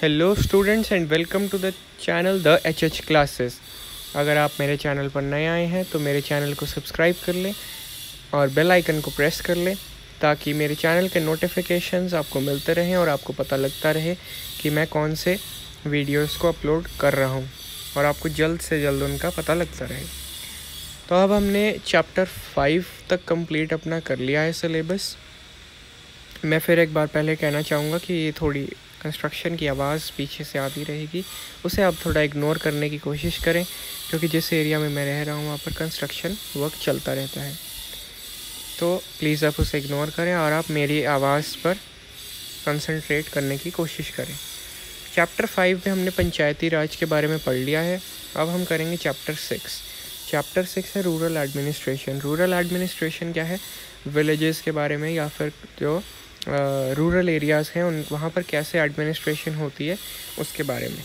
Hello students and welcome to the channel the H classes. अगर आप मेरे channel पर नए आए हैं तो मेरे चैनल को सब्सक्राइब कर लें और बेल आइकन को प्रेस कर लें ताकि मेरे चैनल के नोटिफिकेशंस आपको मिलते रहें और आपको पता लगता रहे कि मैं कौन से वीडियोस को अपलोड कर रहा हूं और आपको जल्द से जल्द उनका पता लगता रहे। तो अब हमने चैप्टर 5 तक कंप्लीट अपना कर लिया है सिलेबस। मैं फिर एक बार पहले कहना चाहूँगा कि ये थोड़ी कंस्ट्रक्शन की आवाज़ पीछे से आती रहेगी, उसे आप थोड़ा इग्नोर करने की कोशिश करें क्योंकि जिस एरिया में मैं रह रहा हूँ वहाँ पर कंस्ट्रक्शन वर्क चलता रहता है। तो प्लीज़ आप उसे इग्नोर करें और आप मेरी आवाज़ पर कंसंट्रेट करने की कोशिश करें। चैप्टर 5 में हमने पंचायती राज के बारे में पढ़ लिया है। अब हम करेंगे चैप्टर 6। चैप्टर 6 है रूरल एडमिनिस्ट्रेशन। रूरल एडमिनिस्ट्रेशन क्या है? विलेजेस के बारे में या फिर जो रूरल एरियाज़ हैं उन वहाँ पर कैसे एडमिनिस्ट्रेशन होती है उसके बारे में।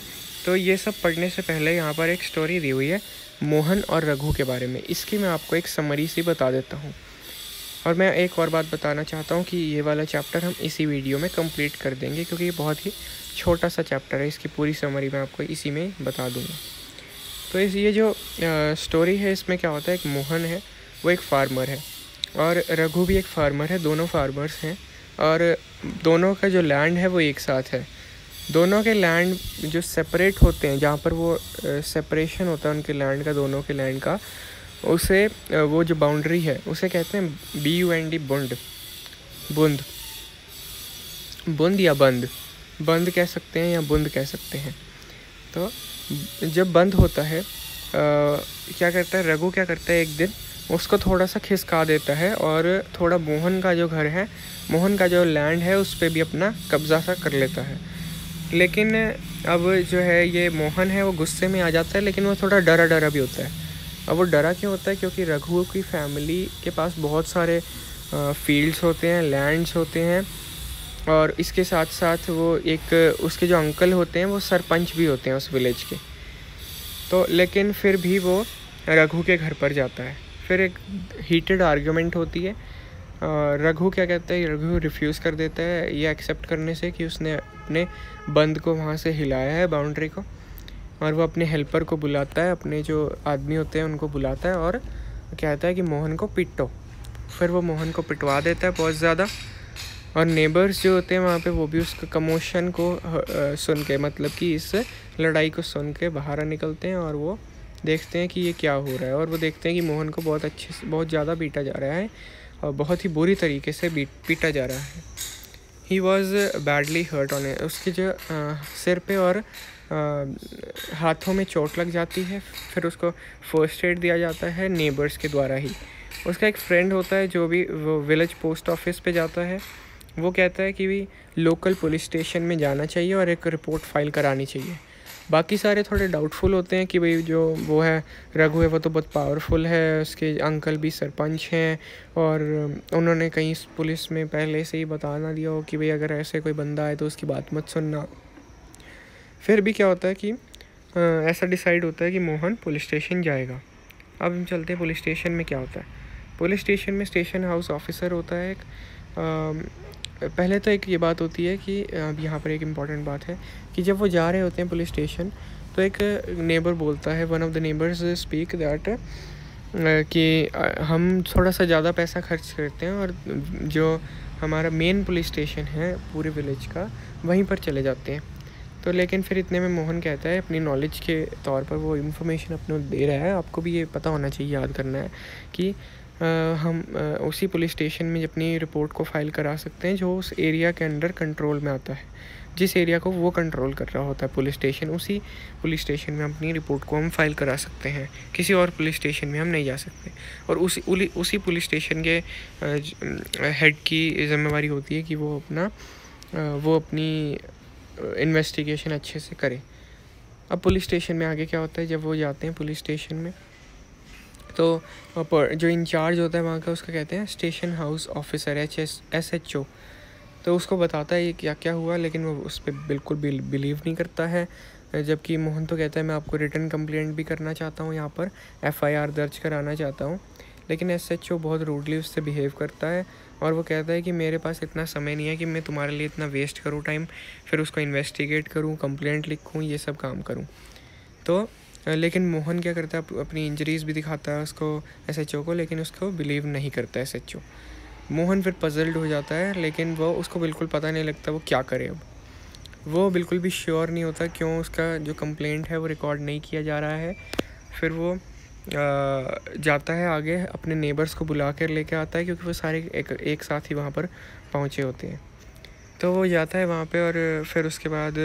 तो ये सब पढ़ने से पहले यहाँ पर एक स्टोरी दी हुई है मोहन और रघु के बारे में। इसकी मैं आपको एक समरी सी बता देता हूँ। और मैं एक और बात बताना चाहता हूँ कि ये वाला चैप्टर हम इसी वीडियो में कंप्लीट कर देंगे क्योंकि ये बहुत ही छोटा सा चैप्टर है। इसकी पूरी समरी मैं आपको इसी में बता दूँगा। तो ये जो स्टोरी है इसमें क्या होता है, एक मोहन है वो एक फार्मर है और रघु भी एक फार्मर है। दोनों फार्मर्स हैं और दोनों का जो लैंड है वो एक साथ है। दोनों के लैंड जो सेपरेट होते हैं, जहाँ पर वो सेपरेशन होता है उनके लैंड का, दोनों के लैंड का, उसे वो जो बाउंड्री है उसे कहते हैं BUND, बुंड। बुंद बुंद या बंद, बंद कह सकते हैं या बुंद कह सकते हैं। तो जब बंद होता है क्या करता है रघु, क्या करता है एक दिन उसको थोड़ा सा खिसका देता है और थोड़ा मोहन का जो घर है, मोहन का जो लैंड है उस पर भी अपना कब्जा सा कर लेता है। लेकिन अब जो है ये मोहन है वो गुस्से में आ जाता है, लेकिन वो थोड़ा डरा डरा भी होता है। अब वो डरा क्यों होता है? क्योंकि रघु की फैमिली के पास बहुत सारे फील्ड्स होते हैं, लैंड्स होते हैं और इसके साथ साथ वो एक उसके जो अंकल होते हैं वो सरपंच भी होते हैं उस विलेज के। तो लेकिन फिर भी वो रघु के घर पर जाता है। फिर एक हीटेड आर्ग्यूमेंट होती है। रघु क्या कहता है, रघु रिफ्यूज़ कर देता है ये एक्सेप्ट करने से कि उसने अपने बंद को वहाँ से हिलाया है, बाउंड्री को, और वो अपने हेल्पर को बुलाता है, अपने जो आदमी होते हैं उनको बुलाता है और कहता है कि मोहन को पिटो। फिर वो मोहन को पिटवा देता है बहुत ज़्यादा। और नेबर्स जो होते हैं वहाँ पे वो भी उसके कमोशन को सुन के, मतलब कि इस लड़ाई को सुन के बाहर निकलते हैं और वो देखते हैं कि ये क्या हो रहा है। और वो देखते हैं कि मोहन को बहुत ज़्यादा पीटा जा रहा है और बहुत ही बुरी तरीके से पीटा जा रहा है। He was badly hurt on, उसके जो सिर पे और हाथों में चोट लग जाती है। फिर उसको फर्स्ट एड दिया जाता है नेबर्स के द्वारा ही। उसका एक फ्रेंड होता है जो भी वो विलेज पोस्ट ऑफिस पे जाता है। वो कहता है कि भी लोकल पुलिस स्टेशन में जाना चाहिए और एक रिपोर्ट फाइल करानी चाहिए। बाकी सारे थोड़े डाउटफुल होते हैं कि भाई जो वो है रघु है वो तो बहुत पावरफुल है, उसके अंकल भी सरपंच हैं और उन्होंने कहीं पुलिस में पहले से ही बता ना दिया हो कि भाई अगर ऐसे कोई बंदा आए तो उसकी बात मत सुनना। फिर भी क्या होता है कि ऐसा डिसाइड होता है कि मोहन पुलिस स्टेशन जाएगा। अब हम चलते हैं पुलिस स्टेशन में क्या होता है। पुलिस स्टेशन में स्टेशन हाउस ऑफिसर होता है एक। पहले तो एक ये बात होती है कि अब यहाँ पर एक इम्पॉर्टेंट बात है कि जब वो जा रहे होते हैं पुलिस स्टेशन तो एक नेबर बोलता है, one of the neighbours speak that कि हम थोड़ा सा ज़्यादा पैसा खर्च करते हैं और जो हमारा मेन पुलिस स्टेशन है पूरे विलेज का वहीं पर चले जाते हैं। तो लेकिन फिर इतने में मोहन कहता है, अपनी नॉलेज के तौर पर वो इन्फॉर्मेशन अपने दे रहा है, आपको भी ये पता होना चाहिए, याद करना है कि हम उसी पुलिस स्टेशन में अपनी रिपोर्ट को फाइल करा सकते हैं जो उस एरिया के अंडर कंट्रोल में आता है। जिस एरिया को वो कंट्रोल कर रहा होता है पुलिस स्टेशन, उसी पुलिस स्टेशन में अपनी रिपोर्ट को हम फाइल करा सकते हैं। किसी और पुलिस स्टेशन में हम नहीं जा सकते। और उसी पुलिस स्टेशन के हेड की जिम्मेवारी होती है कि वो अपनी इन्वेस्टिगेशन अच्छे से करे। अब पुलिस स्टेशन में आगे क्या होता है, जब वो जाते हैं पुलिस स्टेशन में तो जो इंचार्ज होता है वहाँ का उसका कहते हैं स्टेशन हाउस ऑफिसर SHO। तो उसको बताता है ये क्या क्या हुआ, लेकिन वो उस पर बिल्कुल बिलीव नहीं करता है। जबकि मोहन तो कहता है मैं आपको रिटर्न कंप्लेंट भी करना चाहता हूँ, यहाँ पर FIR दर्ज कराना चाहता हूँ। लेकिन SHO बहुत रूडली उससे बिहेव करता है और वो कहता है कि मेरे पास इतना समय नहीं है कि मैं तुम्हारे लिए इतना वेस्ट करूँ टाइम, फिर उसको इन्वेस्टिगेट करूँ, कंप्लेंट लिखूँ, ये सब काम करूँ। तो लेकिन मोहन क्या करता है, अपनी इंजरीज़ भी दिखाता है उसको SHO को, लेकिन उसको बिलीव नहीं करता SHO। मोहन फिर पजल्ड हो जाता है, लेकिन वो उसको बिल्कुल पता नहीं लगता वो क्या करे। अब वो बिल्कुल भी श्योर नहीं होता क्यों उसका जो कंप्लेंट है वो रिकॉर्ड नहीं किया जा रहा है। फिर वो जाता है आगे, अपने नेबर्स को बुला कर लेके आता है, क्योंकि वो सारे एक साथ ही वहाँ पर पहुँचे होते हैं। तो वो जाता है वहाँ पे और फिर उसके बाद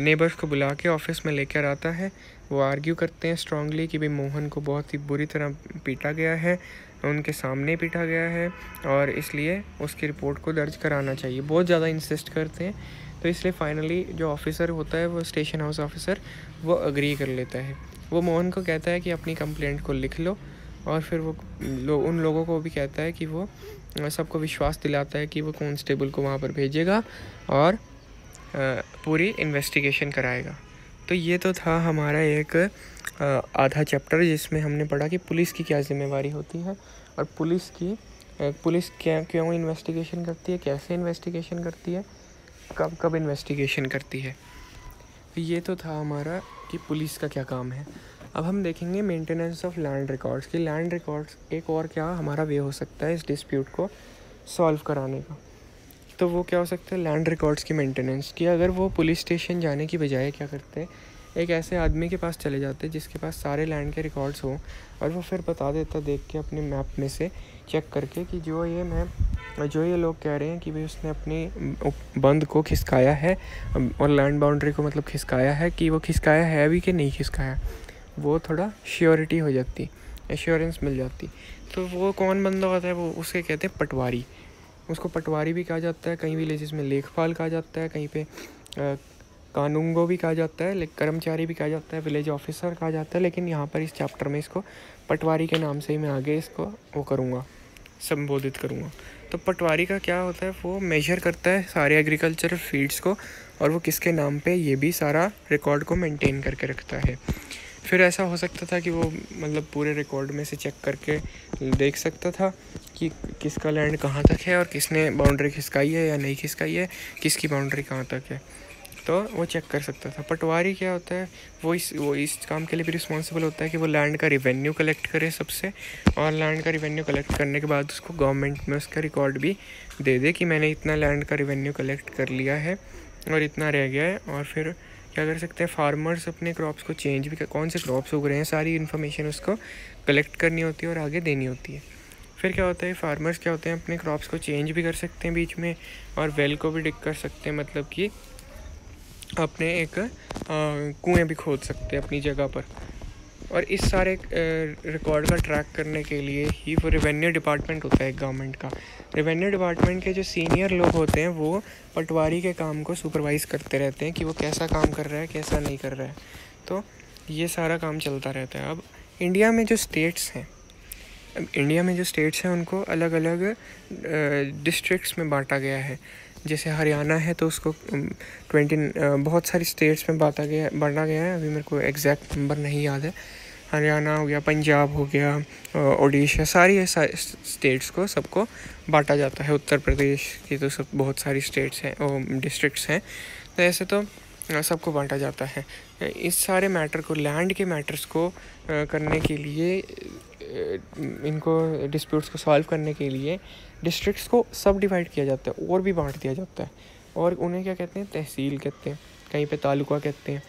नेबर्स को बुला के ऑफिस में लेकर आता है। वो आर्ग्यू करते हैं स्ट्रांगली कि भाई मोहन को बहुत ही बुरी तरह पीटा गया है, उनके सामने पीटा गया है, और इसलिए उसकी रिपोर्ट को दर्ज कराना चाहिए। बहुत ज़्यादा इंसिस्ट करते हैं। तो इसलिए फाइनली जो ऑफिसर होता है, वो स्टेशन हाउस ऑफिसर, वो अग्री कर लेता है। वो मोहन को कहता है कि अपनी कंप्लेंट को लिख लो, और फिर वो उन लोगों को भी कहता है कि वो सबको विश्वास दिलाता है कि वो कांस्टेबल को वहाँ पर भेजेगा और पूरी इन्वेस्टिगेशन कराएगा। तो ये तो था हमारा एक आधा चैप्टर, जिसमें हमने पढ़ा कि पुलिस की क्या जिम्मेवारी होती है और पुलिस क्यों इन्वेस्टिगेशन करती है, कैसे इन्वेस्टिगेशन करती है, कब कब इन्वेस्टिगेशन करती है। तो ये तो था हमारा कि पुलिस का क्या काम है। अब हम देखेंगे मेंटेनेंस ऑफ लैंड रिकॉर्ड्स की। लैंड रिकॉर्ड्स एक और क्या हमारा वे हो सकता है इस डिस्प्यूट को सॉल्व कराने का। तो वो क्या हो सकता है, लैंड रिकॉर्ड्स की मेंटेनेंस की। अगर वो पुलिस स्टेशन जाने की बजाय क्या करते हैं, एक ऐसे आदमी के पास चले जाते हैं जिसके पास सारे लैंड के रिकॉर्ड्स हों, और वो फिर बता देता देख के अपने मैप में से चेक करके कि जो ये लोग कह रहे हैं कि भाई उसने अपनी बंद को खिसकाया है और लैंड बाउंड्री को मतलब खिसकाया है, कि वो खिसकाया है भी कि नहीं खिसकाया। वो थोड़ा श्योरिटी हो जाती, एश्योरेंस मिल जाती। तो वो कौन बंदा होता है, वो उसे कहते हैं पटवारी। उसको पटवारी भी कहा जाता है, कई विलेजेस में लेखपाल कहा जाता है, कहीं पे कानूंगो भी कहा जाता है, कर्मचारी भी कहा जाता है, विलेज ऑफिसर कहा जाता है। लेकिन यहाँ पर इस चैप्टर में इसको पटवारी के नाम से ही मैं आगे इसको वो करूँगा, संबोधित करूँगा। तो पटवारी का क्या होता है, वो मेजर करता है सारे एग्रीकल्चरल फील्ड्स को, और वो किसके नाम पे ये भी सारा रिकॉर्ड को मेंटेन करके रखता है। फिर ऐसा हो सकता था कि वो मतलब पूरे रिकॉर्ड में से चेक करके देख सकता था कि किसका लैंड कहाँ तक है और किसने बाउंड्री खिसकाई है या नहीं खिसकाई है, किसकी बाउंड्री कहाँ तक है, तो वो चेक कर सकता था। पटवारी क्या होता है, वो इस काम के लिए भी रिस्पॉन्सिबल होता है कि वो लैंड का रिवेन्यू कलेक्ट करे सबसे, और लैंड का रिवेन्यू कलेक्ट करने के बाद उसको गवर्नमेंट में उसका रिकॉर्ड भी दे दे कि मैंने इतना लैंड का रिवेन्यू कलेक्ट कर लिया है और इतना रह गया है। और फिर क्या कर सकते हैं, फार्मर्स अपने क्रॉप्स को चेंज भी कौन से क्रॉप्स उग रहे हैं, सारी इन्फॉर्मेशन उसको कलेक्ट करनी होती है और आगे देनी होती है। फिर क्या होता है, फार्मर्स क्या होते हैं अपने क्रॉप्स को चेंज भी कर सकते हैं बीच में, और वेल को भी डिग कर सकते हैं, मतलब कि अपने एक कुएँ भी खोद सकते हैं अपनी जगह पर। और इस सारे रिकॉर्ड का ट्रैक करने के लिए ही वो रेवेन्यू डिपार्टमेंट होता है गवर्नमेंट का। रेवेन्यू डिपार्टमेंट के जो सीनियर लोग होते हैं वो पटवारी के काम को सुपरवाइज करते रहते हैं कि वो कैसा काम कर रहा है, कैसा नहीं कर रहा है। तो ये सारा काम चलता रहता है। अब इंडिया में जो स्टेट्स हैं उनको अलग अलग डिस्ट्रिक्ट्स में बांटा गया है। जैसे हरियाणा है तो उसको 20 बहुत सारी स्टेट्स में बांटा गया है। अभी मेरे को एग्जैक्ट नंबर नहीं याद है। हरियाणा हो गया, पंजाब हो गया, ओडिशा, सारी स्टेट्स को सबको बांटा जाता है। उत्तर प्रदेश की तो सब बहुत सारी स्टेट्स हैं, डिस्ट्रिक्ट्स हैं। तो ऐसे तो सबको बांटा जाता है। इस सारे मैटर को, लैंड के मैटर्स को करने के लिए, इनको डिस्प्यूट्स को सॉल्व करने के लिए डिस्ट्रिक्ट्स को सब डिवाइड किया जाता है और भी बांट दिया जाता है। और उन्हें क्या कहते हैं, तहसील कहते हैं, कहीं पे तालुका कहते हैं।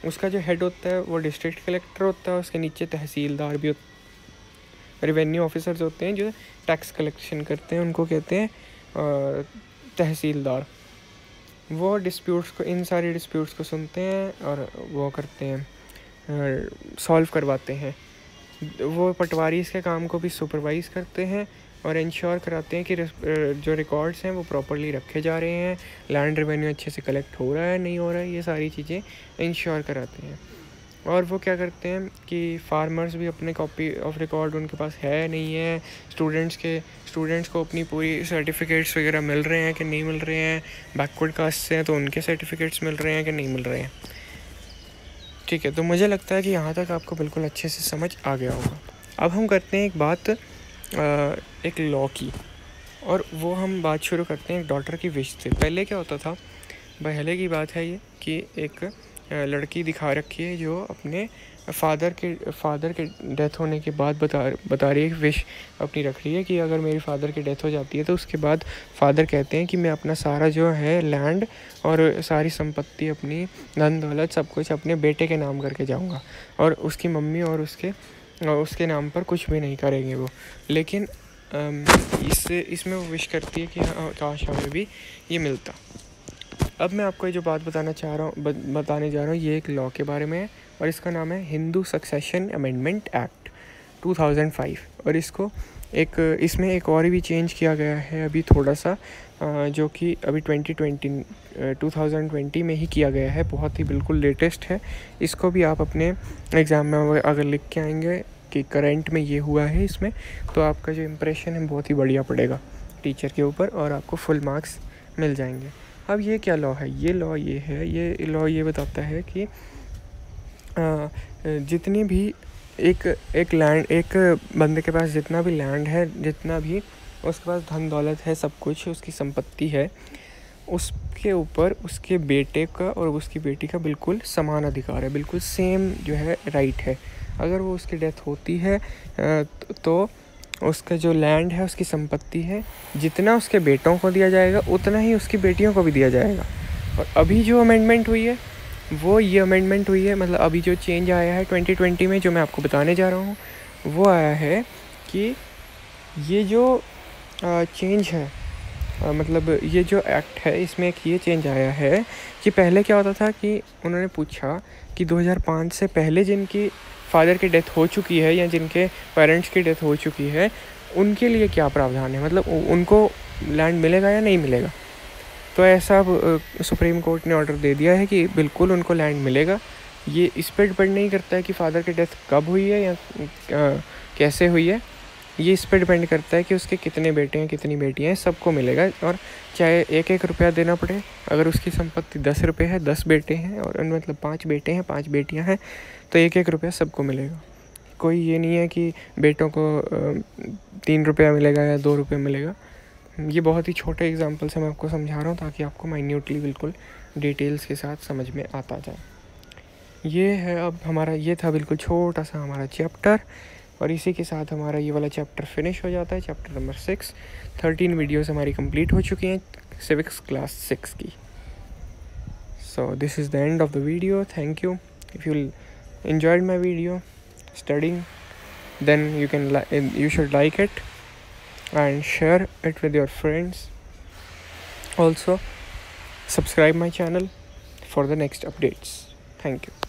उसका जो हेड होता है वो डिस्ट्रिक्ट कलेक्टर होता है, उसके नीचे तहसीलदार भी रेवेन्यू ऑफिसर्स होते हैं जो टैक्स कलेक्शन करते हैं, उनको कहते हैं तहसीलदार। वो डिस्प्यूट्स को, इन सारे डिस्प्यूट्स को सुनते हैं और वो करते हैं, सॉल्व करवाते हैं। वो पटवारी इसके काम को भी सुपरवाइज़ करते हैं और इंश्योर कराते हैं कि जो रिकॉर्ड्स हैं वो प्रॉपर्ली रखे जा रहे हैं, लैंड रेवेन्यू अच्छे से कलेक्ट हो रहा है नहीं हो रहा है, ये सारी चीज़ें इंश्योर कराते हैं। और वो क्या करते हैं कि फार्मर्स भी अपने कॉपी ऑफ रिकॉर्ड उनके पास है नहीं है, स्टूडेंट्स को अपनी पूरी सर्टिफिकेट्स वगैरह मिल रहे हैं कि नहीं मिल रहे हैं, बैकवर्ड कास्ट से हैं तो उनके सर्टिफिकेट्स मिल रहे हैं कि नहीं मिल रहे हैं। ठीक है, तो मुझे लगता है कि यहाँ तक आपको बिल्कुल अच्छे से समझ आ गया होगा। अब हम करते हैं एक बात एक लॉ की, और वो हम बात शुरू करते हैं एक डॉटर की विश से। पहले क्या होता था, पहले की बात है ये कि एक लड़की दिखा रखी है जो अपने फादर के डेथ होने के बाद बता रही है, विश अपनी रख रही है कि अगर मेरी फादर की डेथ हो जाती है तो उसके बाद फादर कहते हैं कि मैं अपना सारा जो है लैंड और सारी संपत्ति, अपनी धन दौलत, सब कुछ अपने बेटे के नाम करके जाऊंगा, और उसकी मम्मी और उसके नाम पर कुछ भी नहीं करेंगे वो। लेकिन इसमें वो विश करती है कि हाँ, काश हमें भी ये मिलता। अब मैं आपको ये जो बात बताने जा रहा हूँ ये एक लॉ के बारे में है, और इसका नाम है हिंदू सक्सेशन अमेंडमेंट एक्ट 2005। और इसमें एक और भी चेंज किया गया है अभी थोड़ा सा, जो कि अभी 2020 में ही किया गया है, बहुत ही बिल्कुल लेटेस्ट है। इसको भी आप अपने एग्ज़ाम में अगर लिख के आएंगे कि करंट में ये हुआ है इसमें, तो आपका जो इम्प्रेशन है बहुत ही बढ़िया पड़ेगा टीचर के ऊपर, और आपको फुल मार्क्स मिल जाएंगे। अब ये क्या लॉ है? ये लॉ ये बताता है कि जितनी भी एक बंदे के पास जितना भी लैंड है, जितना भी उसके पास धन दौलत है, सब कुछ उसकी संपत्ति है, उसके ऊपर उसके बेटे का और उसकी बेटी का बिल्कुल समान अधिकार है, बिल्कुल सेम जो है राइट है। अगर वो उसकी डेथ होती है तो उसका जो लैंड है, उसकी संपत्ति है, जितना उसके बेटों को दिया जाएगा उतना ही उसकी बेटियों को भी दिया जाएगा। और अभी जो अमेंडमेंट हुई है वो ये अमेंडमेंट हुई है, मतलब अभी जो चेंज आया है 2020 में, जो मैं आपको बताने जा रहा हूँ, वो आया है कि ये जो चेंज है, मतलब ये जो एक्ट है इसमें एक ये चेंज आया है कि पहले क्या होता था कि उन्होंने पूछा कि 2005 से पहले जिनकी फादर की डेथ हो चुकी है या जिनके पेरेंट्स की डेथ हो चुकी है, उनके लिए क्या प्रावधान है, मतलब उनको लैंड मिलेगा या नहीं मिलेगा। तो ऐसा सुप्रीम कोर्ट ने ऑर्डर दे दिया है कि बिल्कुल उनको लैंड मिलेगा। ये इस पर डिपेंड नहीं करता है कि फादर की डेथ कब हुई है या कैसे हुई है, ये इस पर डिपेंड करता है कि उसके कितने बेटे हैं, कितनी बेटियां हैं, सबको मिलेगा। और चाहे 1-1 रुपया देना पड़े, अगर उसकी संपत्ति 10 रुपये है, 10 बेटे हैं और मतलब 5 बेटे हैं, 5 बेटियां हैं, तो 1-1 रुपया सबको मिलेगा। कोई ये नहीं है कि बेटों को 3 रुपया मिलेगा या 2 रुपये मिलेगा। ये बहुत ही छोटे एग्जांपल से मैं आपको समझा रहा हूँ ताकि आपको माइन्यूटली बिल्कुल डिटेल्स के साथ समझ में आता जाए। ये है अब हमारा, ये था बिल्कुल छोटा सा हमारा चैप्टर, और इसी के साथ हमारा ये वाला चैप्टर फिनिश हो जाता है, चैप्टर नंबर 6। 13 वीडियोस हमारी कंप्लीट हो चुकी हैं सिविक्स क्लास 6 की। So this is the end of the video. Thank you. If you enjoyed my video studying, then you should like it and share it with your friends. Also subscribe my channel for the next updates. Thank you.